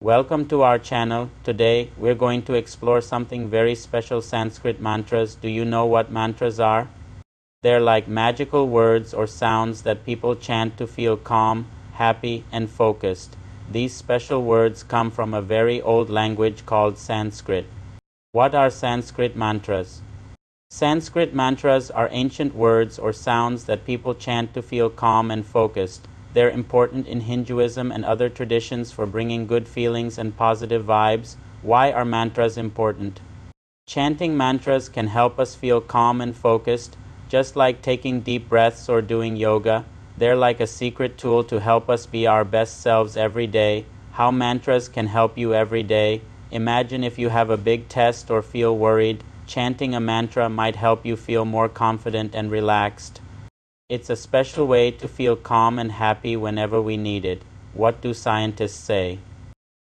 Welcome to our channel. Today we're going to explore something very special, Sanskrit mantras. Do you know what mantras are? They're like magical words or sounds that people chant to feel calm, happy, and focused. These special words come from a very old language called Sanskrit. What are Sanskrit mantras? Sanskrit mantras are ancient words or sounds that people chant to feel calm and focused. They're important in Hinduism and other traditions for bringing good feelings and positive vibes. Why are mantras important? Chanting mantras can help us feel calm and focused, just like taking deep breaths or doing yoga. They're like a secret tool to help us be our best selves every day. How mantras can help you every day. Imagine if you have a big test or feel worried. Chanting a mantra might help you feel more confident and relaxed. It's a special way to feel calm and happy whenever we need it. What do scientists say?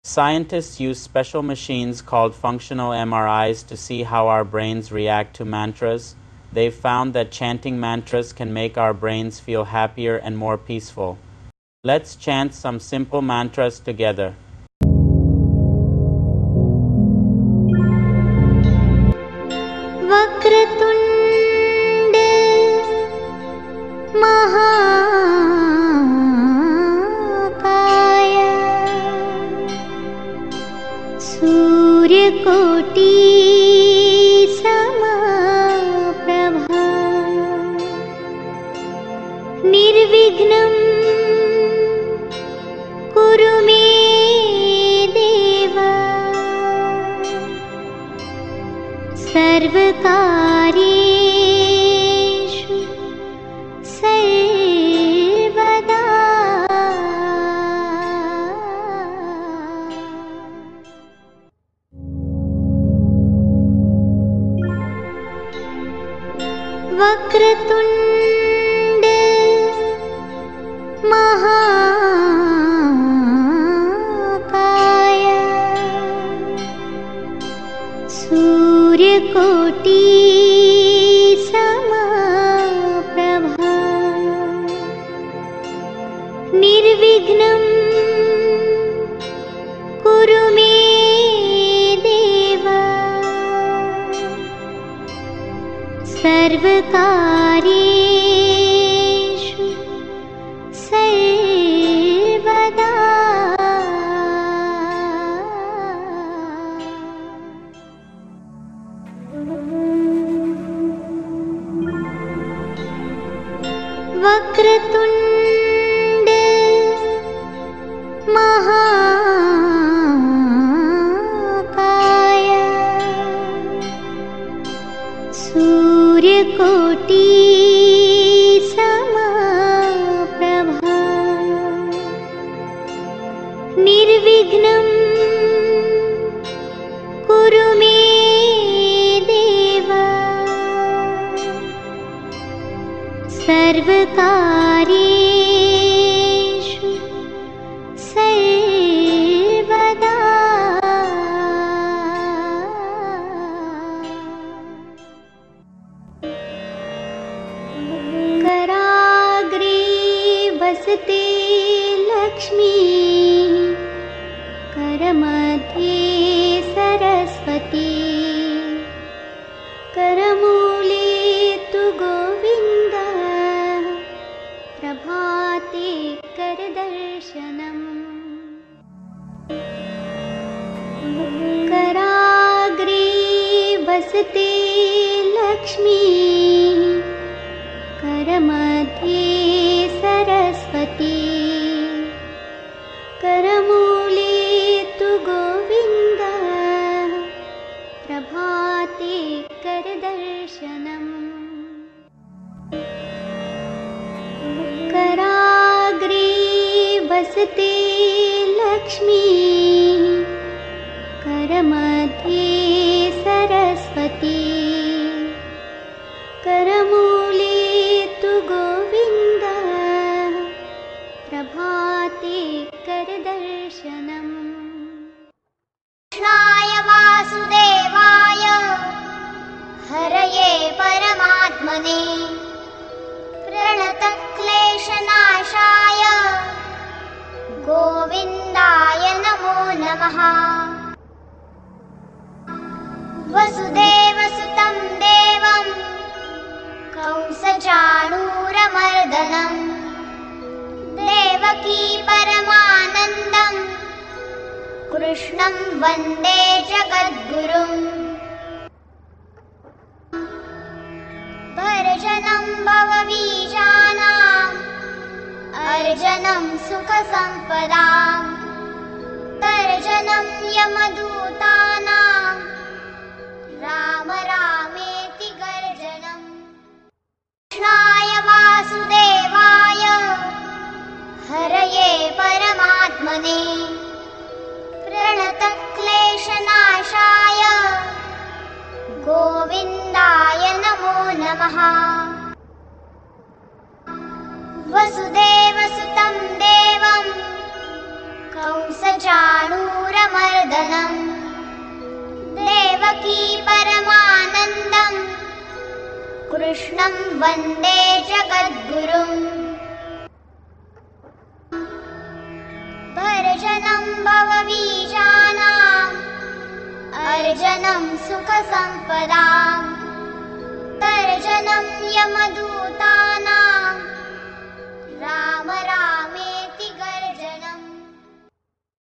Scientists use special machines called functional MRIs to see how our brains react to mantras. They've found that chanting mantras can make our brains feel happier and more peaceful. Let's chant some simple mantras together. Vakratunda महाकाय सूर्यकोटि समप्रभा निर्विघ्नं कुरु मे देव सर्वकार्येषु सर्वदा। वक्रतुंड महाकाय सूर्यकोटि समप्रभा निर्विघ्नं कुरु मे देव सर्वकार्येषु सर्वदा। वक्रतुंड महाकाय सूर्यकोटि समप्रभा निर्विघ्नं कुरु मे देव सर्वकार्येषु सर्वदा। कराग्रे वसते लक्ष्मी करमध्ये सरस्वती करमूले तु गोविन्द प्रभाते करदर्शनम्। कराग्रे वसते लक्ष्मी करमध्ये सरस्वती करमूले तु गोविन्द प्रभाते करदर्शनम्। कराग्रे वसते लक्ष्मी करमध्ये सरस्वती करमूले तु गोविन्द प्रभाते करदर्शनम्। कृष्णाय वासुदेवाय हरये परमात्मने प्रणतक्लेशनाशाय गोविन्दाय नमो नमः। नमः। वसुदेवसुतं देवं कंसचाणूरमर्दनं देवकी परमानन्दं कृष्णं वन्दे जगद्गुरुम्। भर्जनं भवबीजानाम् अर्जनं सुखसम्पदाम् तर्जनं यमदूतानां राम रामेति गर्जनम्। कृष्णाय वासुदेवाय हरये परमात्मने प्रणतक्लेशनाशाय गोविन्दाय नमो नमः। वसुदेवसुतं देवं कंसचाणूरमर्दनं देवकी परमानन्दं कृष्णं वन्दे जगद्गुरुम्। भर्जनं भवबीजानाम् अर्जनं सुखसम्पदाम् तर्जनं यमदूतानां राम रामेति गर्जनम्।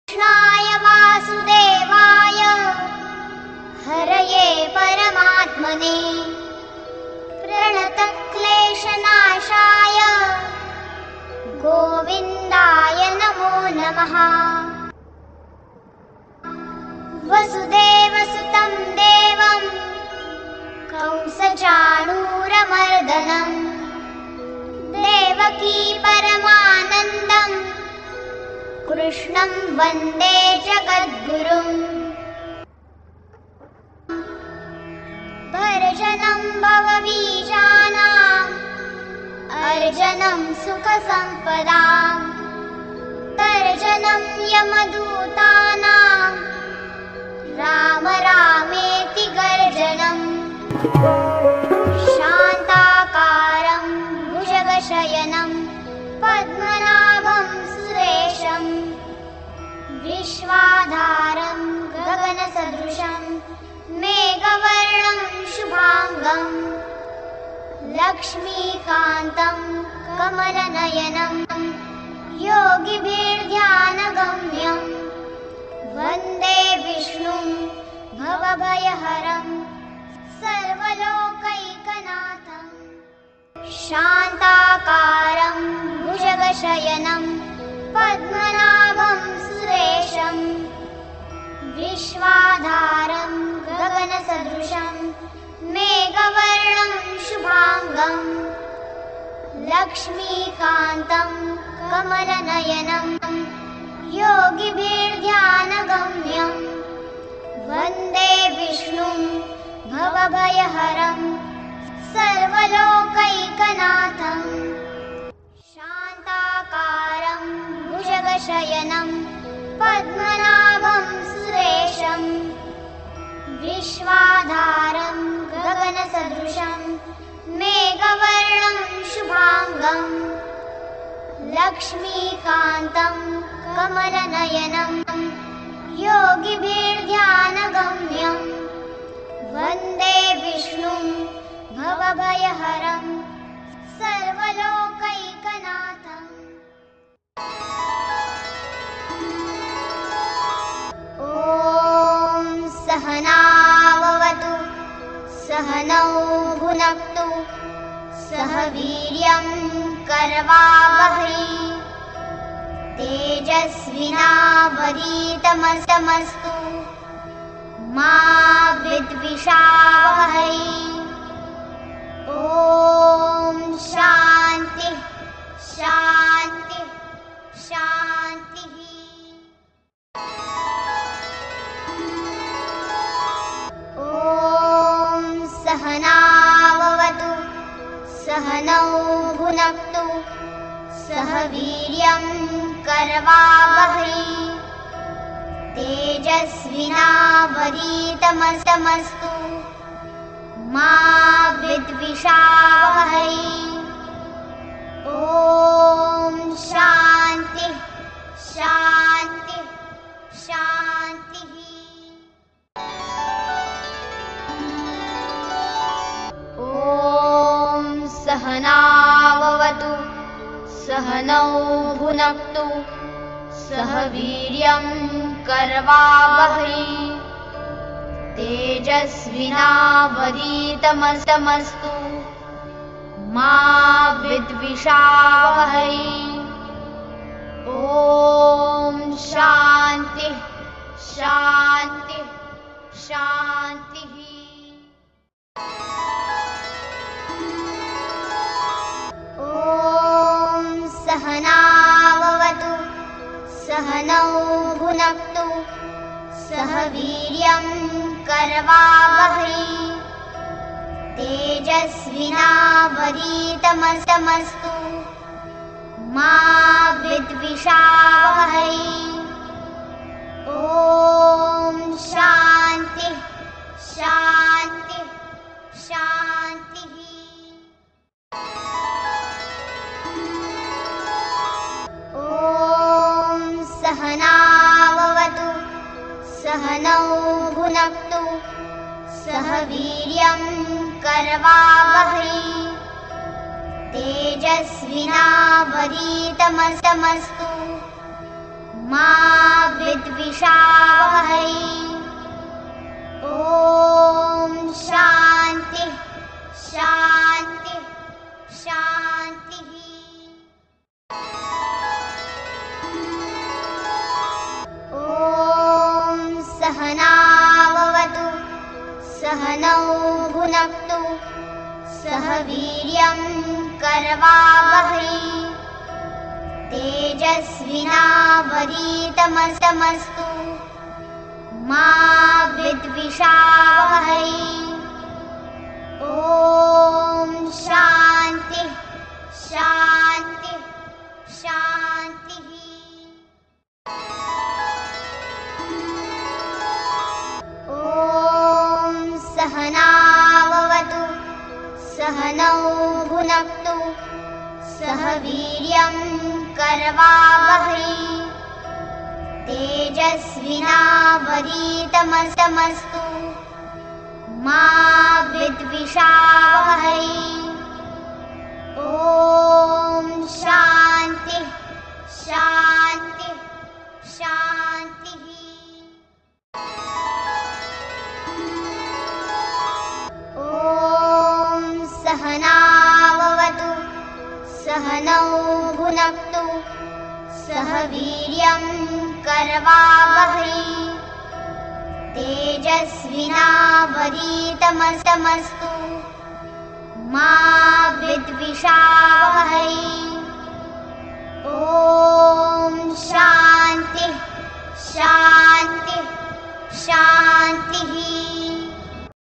कृष्णाय वासुदेवाय हरये परमात्मने प्रणतक्लेशनाशाय गोविन्दाय नमो नमः। वसुदेवसुतं देवं कंसचाणूरमर्दनं देवकी परमानन्दं कृष्णं वन्दे जगद्गुरुम्। भर्जनं भवबीजानाम् अर्जनं सुखसम्पदाम् तर्जनं यमदूतानां राम रामेति गर्जनम्। शान्ताकारं भुजगशयनं पद्मनाभं सुरेशं विश्वाधारं गगनसदृशं मेघवर्णं शुभाङ्गं लक्ष्मीकान्तं कमलनयनं योगिभिर्ध्यानगम्यं वन्दे विष्णुं भवभयहरं सर्वलोकैकनाथम्। शान्ताकारं भुजगशयनं पद्मनाभं सुरेशं विश्वाधारं गगनसदृशं मेघवर्णं शुभाङ्गं लक्ष्मीकान्तं कमलनयनं योगिभिर्ध्यानगम्यं वन्दे विष्णुं भवभयहरं सर्वलोकैकनाथम्। शान्ताकारं भुजगशयनं पद्मनाभं सुरेशं विश्वाधारं गगनसदृशं मेघवर्णं शुभाङ्गं लक्ष्मीकान्तं कमलनयनं योगिभिर्ध्यानगम्यं वन्दे विष्णुं भवभयहरं सर्वलोकैकनाथम्। ॐ सहनाववतु सहनौ भुनक्तु सह वीर्यं करवावहै तेजस्विनावधीतमस्तु मा विद्विषावहै। ॐ शान्ति शान्ति शान्तिः। ॐ सहनाववतु सहनौ भुनक्तु सह वीर्यं करवावहै तेजस्विनावधीतमस्तु मा विद्विषावहै। ॐ शान्ति शान्ति शान्ति। ॐ सहनाववतु सहनौ भुनक्तु सह वीर्यं करवावहै तेजस्विनावधीतमस्तु मा विद्विषावहै ॐ शान्ति शान्ति शान्तिः। ॐ सहनाववतु सहनौ भुनक्तु सह वीर्यं करवावहै तेजस्विनावधीतमस्तु मा विद्विषावहै ॐ शान्ति शान्ति शान्तिः। ॐ सहनाववतु सहनौ भुनक्तु सह वीर्यं करवावहै तेजस्विनावधीतमस्तु मा विद्विषावहै ॐ शान्ति शान्ति शान्तिः। ॐ सहनाववतु सहनौ भुनक्तु सह वीर्यं करवावहै तेजस्विनावधीतमस्तु मा विद्विषावहै ॐ शान्ति शान्ति शान्तिः। ॐ सहनाववतु सहनौ भुनक्तु सह वीर्यं करवावहै तेजस्विनावधीतमस्तु मा विद्विषावहै ॐ शान्ति शान्ति शान्तिः। ॐ सहनाववतु सहनौ भुनक्तु सह वीर्यं करवावहै तेजस्विनावधीतमस्तु मा विद्विषावहै